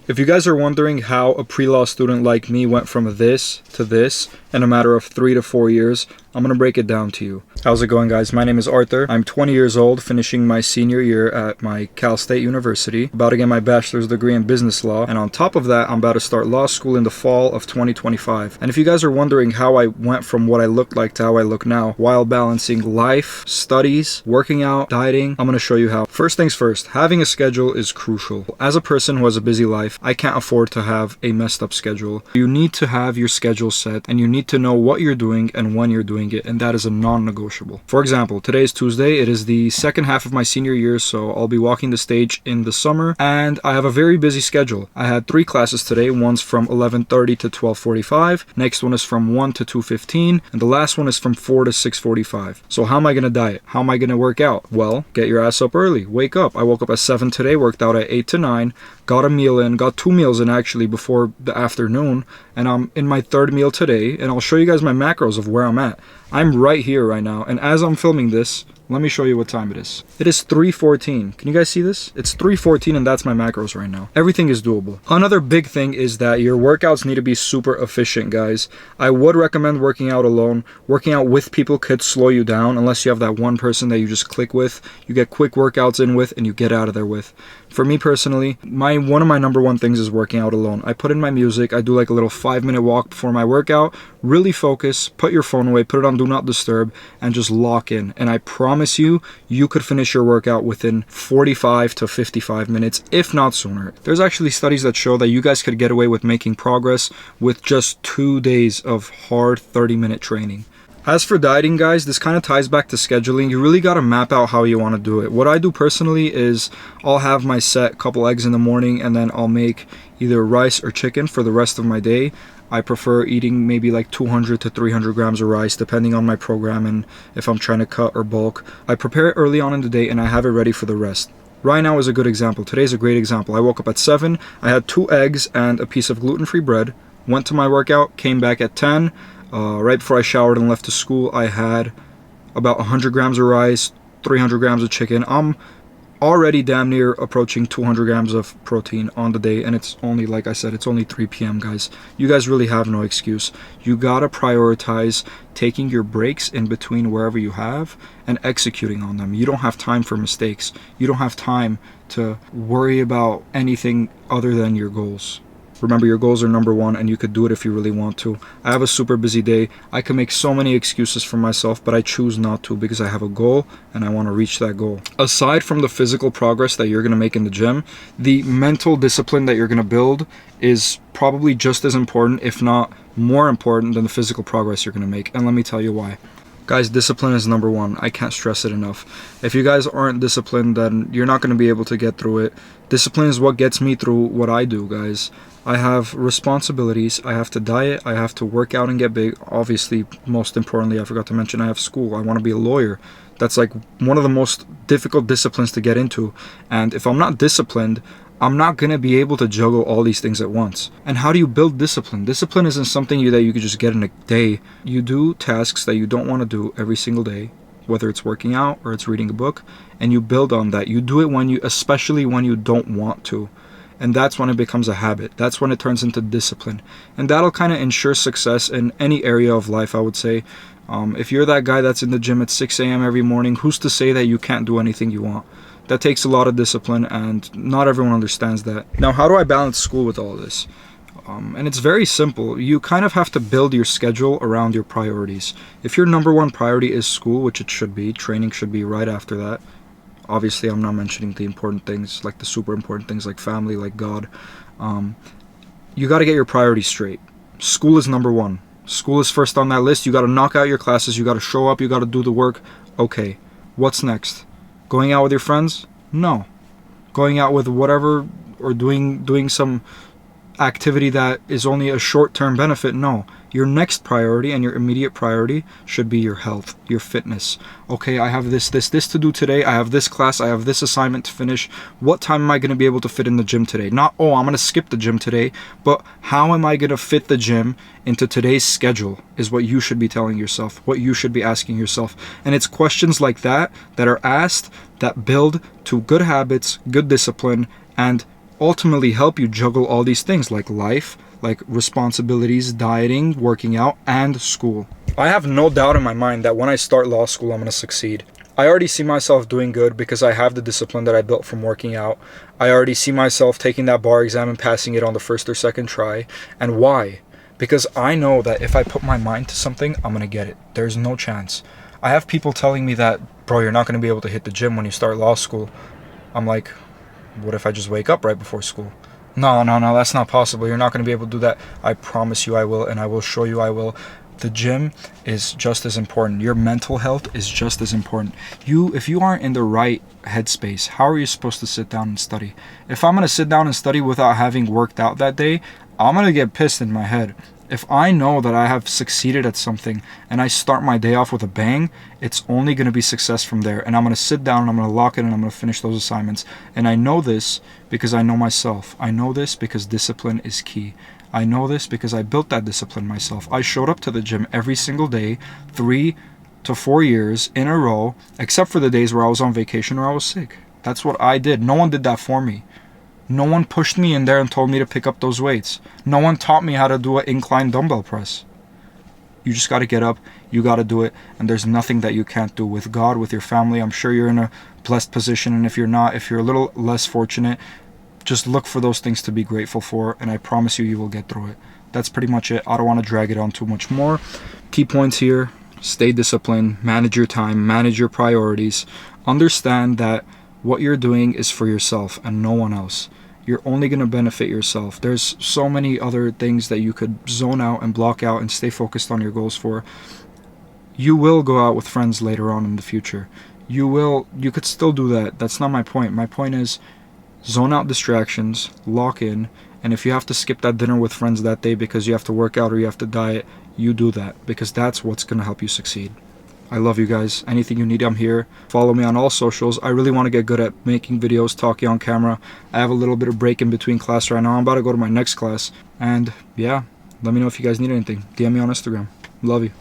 If you guys are wondering how a pre-law student like me went from this to this in a matter of 3 to 4 years, I'm going to break it down to you. How's it going, guys? My name is Arthur. I'm 20 years old, finishing my senior year at my Cal State University, about to get my bachelor's degree in business law, and on top of that, I'm about to start law school in the fall of 2025. And if you guys are wondering how I went from what I looked like to how I look now, while balancing life, studies, working out, dieting, I'm going to show you how. First things first, having a schedule is crucial. As a person who has a busy life, I can't afford to have a messed up schedule. You need to have your schedule set, and you need to know what you're doing and when you're doing it, and that is a non-negotiable. For example, today is Tuesday. It is the second half of my senior year, so I'll be walking the stage in the summer, and I have a very busy schedule. I had 3 classes today. One's from 11:30 to 12:45. Next one is from 1 to 2:15, and the last one is from 4 to 6:45. So how am I going to diet? How am I going to work out? Well, get your ass up early. Wake up. I woke up at 7 today, worked out at 8 to 9, got a meal in, got 2 meals in actually before the afternoon, and I'm in my 3rd meal today, and I'll show you guys my macros of where I'm at. I'm right here right now, and as I'm filming this, let me show you what time it is. It is 3:14. Can you guys see this? It's 3:14, and that's my macros right now. Everything is doable. Another big thing is that your workouts need to be super efficient, guys. I would recommend working out alone. Working out with people could slow you down unless you have that one person that you just click with, you get quick workouts in with, and you get out of there with. For me personally, one of my number one things is working out alone. I put in my music, I do like a little 5-minute walk before my workout, really focus, put your phone away, put it on Do Not Disturb, and just lock in. And I promise you, you could finish your workout within 45 to 55 minutes, if not sooner. There's actually studies that show that you guys could get away with making progress with just 2 days of hard 30-minute training. As for dieting, guys, this kind of ties back to scheduling. You really got to map out how you want to do it. What I do personally is I'll have my set couple eggs in the morning, and then I'll make either rice or chicken for the rest of my day. I prefer eating maybe like 200 to 300 grams of rice depending on my program and if I'm trying to cut or bulk. I prepare it early on in the day and I have it ready for the rest. Right now is a good example. Today's a great example. I woke up at 7, I had 2 eggs and a piece of gluten-free bread, went to my workout, came back at 10. Right before I showered and left to school, I had about 100 grams of rice, 300 grams of chicken. I'm already damn near approaching 200 grams of protein on the day, and it's only, like I said, it's only 3 p.m. guys. You guys really have no excuse. You gotta prioritize taking your breaks in between wherever you have and executing on them. You don't have time for mistakes. You don't have time to worry about anything other than your goals. Remember, your goals are number one, and you could do it if you really want to. I have a super busy day. I can make so many excuses for myself, but I choose not to because I have a goal and I want to reach that goal. Aside from the physical progress that you're going to make in the gym, the mental discipline that you're going to build is probably just as important, if not more important, than the physical progress you're going to make. And let me tell you why. Guys, discipline is number one. I can't stress it enough. If you guys aren't disciplined, then you're not going to be able to get through it. Discipline is what gets me through what I do, guys. I have responsibilities. I have to diet. I have to work out and get big. Obviously, most importantly, I forgot to mention I have school. I want to be a lawyer. That's like one of the most difficult disciplines to get into. And if I'm not disciplined, I'm not going to be able to juggle all these things at once. And how do you build discipline? Discipline isn't something that you could just get in a day. You do tasks that you don't want to do every single day, whether it's working out or it's reading a book, and you build on that. You do it especially when you don't want to. And that's when it becomes a habit. That's when it turns into discipline. And that'll kind of ensure success in any area of life, I would say. If you're that guy that's in the gym at 6 a.m. every morning, who's to say that you can't do anything you want? That takes a lot of discipline, and not everyone understands that. Now, how do I balance school with all this? And it's very simple. You kind of have to build your schedule around your priorities. If your number one priority is school, which it should be, training should be right after that. Obviously, I'm not mentioning the important things, like the super important things like family, like God. You got to get your priorities straight. School is number one. School is first on that list. You got to knock out your classes. You got to show up. You got to do the work. Okay, what's next? Going out with your friends? No. Going out with whatever, or doing some activity that is only a short-term benefit? No. Your next priority and your immediate priority should be your health, your fitness. Okay, I have this to do today. I have this class. I have this assignment to finish. What time am I going to be able to fit in the gym today? Not, oh, I'm going to skip the gym today, but how am I going to fit the gym into today's schedule is what you should be telling yourself, what you should be asking yourself. And it's questions like that are asked that build to good habits, good discipline, and ultimately help you juggle all these things like life, like responsibilities, dieting, working out, and school. I have no doubt in my mind that when I start law school, I'm going to succeed. I already see myself doing good because I have the discipline that I built from working out. I already see myself taking that bar exam and passing it on the first or second try. And why? Because I know that if I put my mind to something, I'm going to get it. There's no chance. I have people telling me that, bro, you're not going to be able to hit the gym when you start law school. I'm like, what if I just wake up right before school? No, that's not possible. You're not going to be able to do that. I promise you I will, and I will show you I will. The gym is just as important. Your mental health is just as important. If you aren't in the right headspace, how are you supposed to sit down and study? If I'm going to sit down and study without having worked out that day, I'm going to get pissed in my head. If I know that I have succeeded at something and I start my day off with a bang, it's only going to be success from there. And I'm going to sit down and I'm going to lock it and I'm going to finish those assignments. And I know this because I know myself. I know this because discipline is key. I know this because I built that discipline myself. I showed up to the gym every single day, 3 to 4 years in a row, except for the days where I was on vacation or I was sick. That's what I did. No one did that for me. No one pushed me in there and told me to pick up those weights. No one taught me how to do an incline dumbbell press. You just got to get up. You got to do it. And there's nothing that you can't do with God, with your family. I'm sure you're in a blessed position. And if you're not, if you're a little less fortunate, just look for those things to be grateful for. And I promise you, you will get through it. That's pretty much it. I don't want to drag it on too much more. Key points here. Stay disciplined. Manage your time. Manage your priorities. Understand that what you're doing is for yourself and no one else. You're only going to benefit yourself. There's so many other things that you could zone out and block out and stay focused on your goals for. You will go out with friends later on in the future. You could still do that. That's not my point. My point is zone out distractions, lock in, and if you have to skip that dinner with friends that day because you have to work out or you have to diet, you do that because that's what's going to help you succeed. I love you guys. Anything you need, I'm here. Follow me on all socials. I really want to get good at making videos, talking on camera. I have a little bit of break in between class right now. I'm about to go to my next class. And yeah, let me know if you guys need anything. DM me on Instagram. Love you.